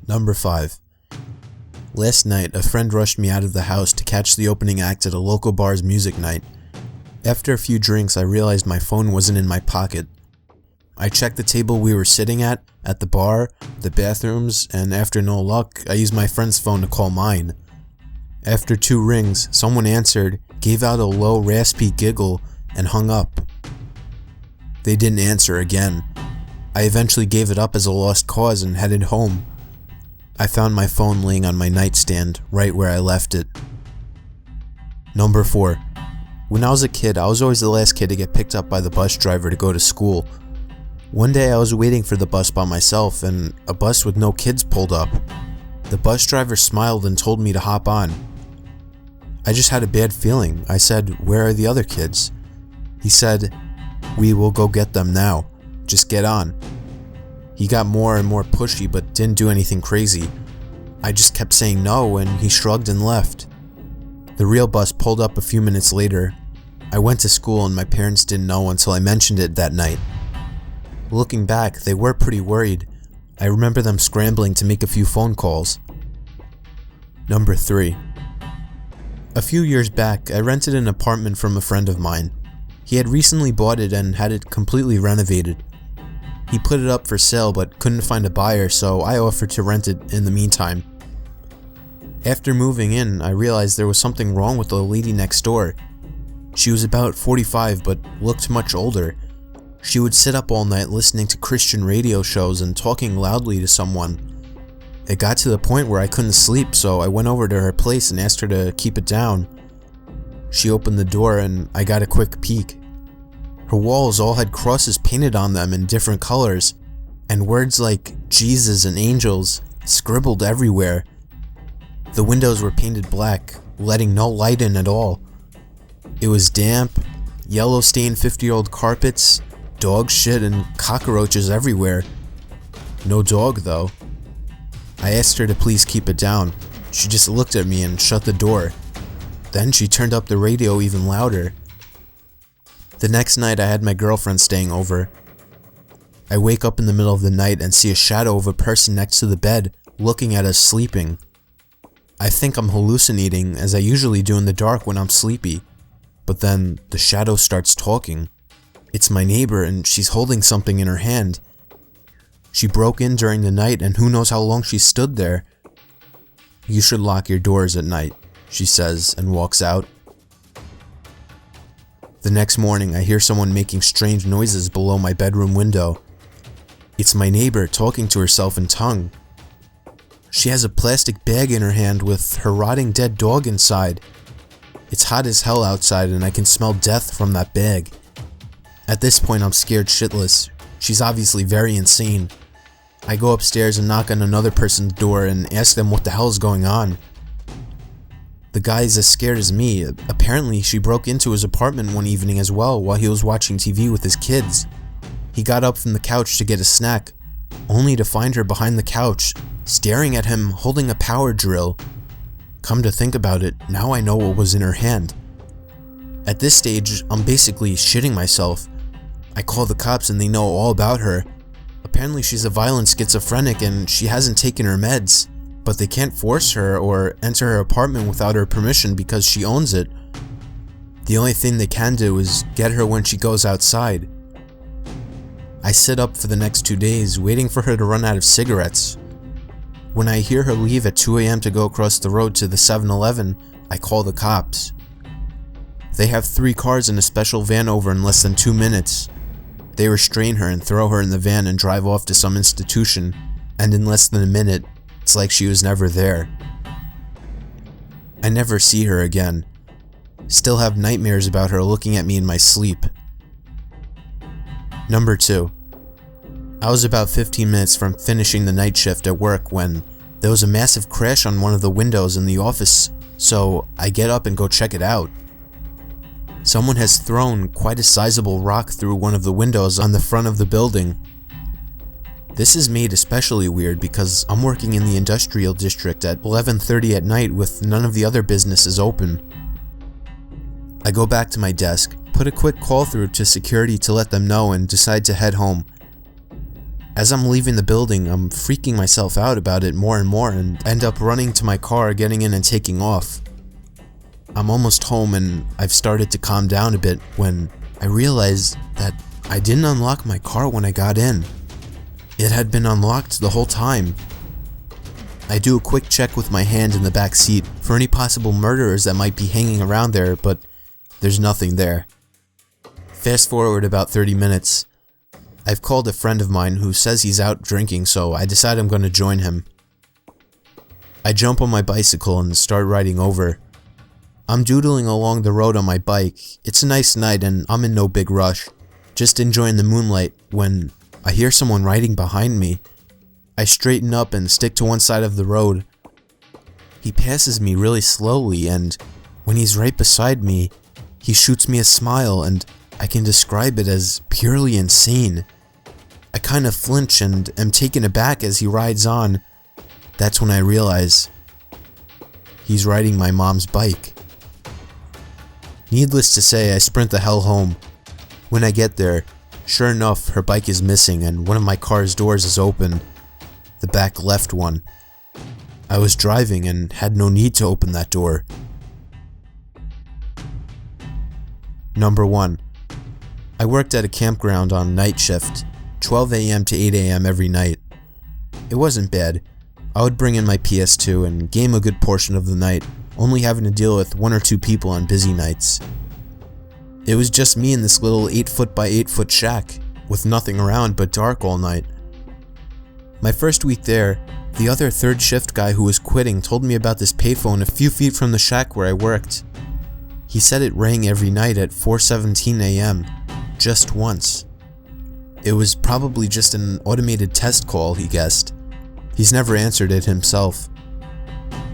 Number 5. Last night, a friend rushed me out of the house to catch the opening act at a local bar's music night. After a few drinks, I realized my phone wasn't in my pocket. I checked the table we were sitting at the bar, the bathrooms, and after no luck, I used my friend's phone to call mine. After 2 rings, someone answered, gave out a low, raspy giggle, and hung up. They didn't answer again. I eventually gave it up as a lost cause and headed home. I found my phone laying on my nightstand, right where I left it. Number 4. When I was a kid, I was always the last kid to get picked up by the bus driver to go to school. One day I was waiting for the bus by myself and a bus with no kids pulled up. The bus driver smiled and told me to hop on. I just had a bad feeling. I said, "Where are the other kids?" He said, "We will go get them now. Just get on." He got more and more pushy but didn't do anything crazy. I just kept saying no and he shrugged and left. The real bus pulled up a few minutes later. I went to school and my parents didn't know until I mentioned it that night. Looking back, they were pretty worried. I remember them scrambling to make a few phone calls. Number 3. A few years back, I rented an apartment from a friend of mine. He had recently bought it and had it completely renovated. He put it up for sale but couldn't find a buyer, so I offered to rent it in the meantime. After moving in, I realized there was something wrong with the lady next door. She was about 45 but looked much older. She would sit up all night listening to Christian radio shows and talking loudly to someone. It got to the point where I couldn't sleep, so I went over to her place and asked her to keep it down. She opened the door and I got a quick peek. Her walls all had crosses painted on them in different colors, and words like Jesus and angels scribbled everywhere. The windows were painted black, letting no light in at all. It was damp, yellow-stained 50-year-old carpets, dog shit and cockroaches everywhere. No dog though. I asked her to please keep it down. She just looked at me and shut the door. Then she turned up the radio even louder. The next night I had my girlfriend staying over. I wake up in the middle of the night and see a shadow of a person next to the bed, looking at us sleeping. I think I'm hallucinating, as I usually do in the dark when I'm sleepy. But then the shadow starts talking. It's my neighbor and she's holding something in her hand. She broke in during the night and who knows how long she stood there. "You should lock your doors at night," she says and walks out. The next morning I hear someone making strange noises below my bedroom window. It's my neighbor talking to herself in tongue. She has a plastic bag in her hand with her rotting dead dog inside. It's hot as hell outside and I can smell death from that bag. At this point I'm scared shitless. She's obviously very insane. I go upstairs and knock on another person's door and ask them what the hell is going on. The guy is as scared as me. Apparently she broke into his apartment one evening as well while he was watching TV with his kids. He got up from the couch to get a snack, only to find her behind the couch, staring at him holding a power drill. Come to think about it, now I know what was in her hand. At this stage, I'm basically shitting myself. I call the cops and they know all about her. Apparently she's a violent schizophrenic and she hasn't taken her meds, but they can't force her or enter her apartment without her permission because she owns it. The only thing they can do is get her when she goes outside. I sit up for the next 2 days waiting for her to run out of cigarettes. When I hear her leave at 2 a.m. to go across the road to the 7-Eleven, I call the cops. They have 3 cars and a special van over in less than 2 minutes. They restrain her and throw her in the van and drive off to some institution, and in less than a minute, it's like she was never there. I never see her again. Still have nightmares about her looking at me in my sleep. Number 2. I was about 15 minutes from finishing the night shift at work when there was a massive crash on one of the windows in the office, so I get up and go check it out. Someone has thrown quite a sizable rock through one of the windows on the front of the building. This is made especially weird because I'm working in the industrial district at 11:30 at night with none of the other businesses open. I go back to my desk, put a quick call through to security to let them know and decide to head home. As I'm leaving the building, I'm freaking myself out about it more and more and end up running to my car, getting in and taking off. I'm almost home and I've started to calm down a bit when I realize that I didn't unlock my car when I got in. It had been unlocked the whole time. I do a quick check with my hand in the back seat for any possible murderers that might be hanging around there, but there's nothing there. Fast forward about 30 minutes. I've called a friend of mine who says he's out drinking, so I decide I'm going to join him. I jump on my bicycle and start riding over. I'm doodling along the road on my bike. It's a nice night and I'm in no big rush, just enjoying the moonlight when I hear someone riding behind me. I straighten up and stick to one side of the road. He passes me really slowly, and when he's right beside me, he shoots me a smile, and I can describe it as purely insane. I kind of flinch and am taken aback as he rides on. That's when I realize he's riding my mom's bike. Needless to say, I sprint the hell home. When I get there, sure enough, her bike is missing and one of my car's doors is open. The back left one. I was driving and had no need to open that door. Number 1. I worked at a campground on night shift, 12 a.m. to 8 a.m. every night. It wasn't bad. I would bring in my PS2 and game a good portion of the night, only having to deal with 1 or 2 people on busy nights. It was just me in this little 8-foot by 8-foot shack, with nothing around but dark all night. My first week there, the other third shift guy who was quitting told me about this payphone a few feet from the shack where I worked. He said it rang every night at 4:17 a.m., just once. It was probably just an automated test call, he guessed. He's never answered it himself.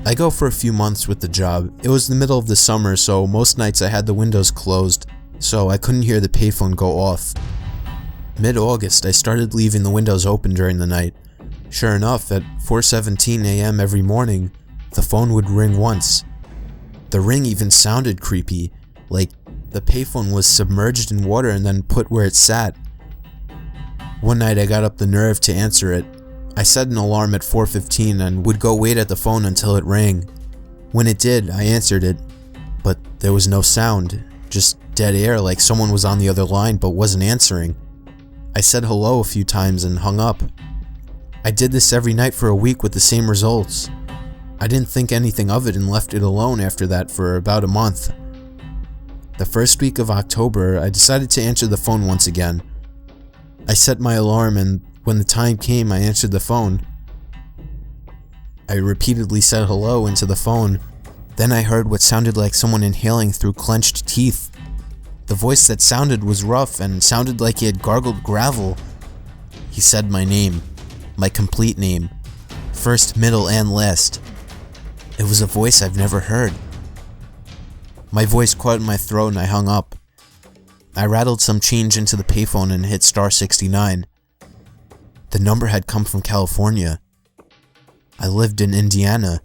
I go for a few months with the job. It was the middle of the summer, so most nights I had the windows closed, so I couldn't hear the payphone go off. Mid-August, I started leaving the windows open during the night. Sure enough, at 4:17 a.m. every morning, the phone would ring once. The ring even sounded creepy, like the payphone was submerged in water and then put where it sat. One night I got up the nerve to answer it. I set an alarm at 4:15 and would go wait at the phone until it rang. When it did, I answered it, but there was no sound, just dead air like someone was on the other line but wasn't answering. I said hello a few times and hung up. I did this every night for a week with the same results. I didn't think anything of it and left it alone after that for about a month. The first week of October, I decided to answer the phone once again. I set my alarm and when the time came, I answered the phone. I repeatedly said hello into the phone. Then I heard what sounded like someone inhaling through clenched teeth. The voice that sounded was rough and sounded like he had gargled gravel. He said my name, my complete name, first, middle, and last. It was a voice I've never heard. My voice caught in my throat and I hung up. I rattled some change into the payphone and hit star 69. The number had come from California. I lived in Indiana,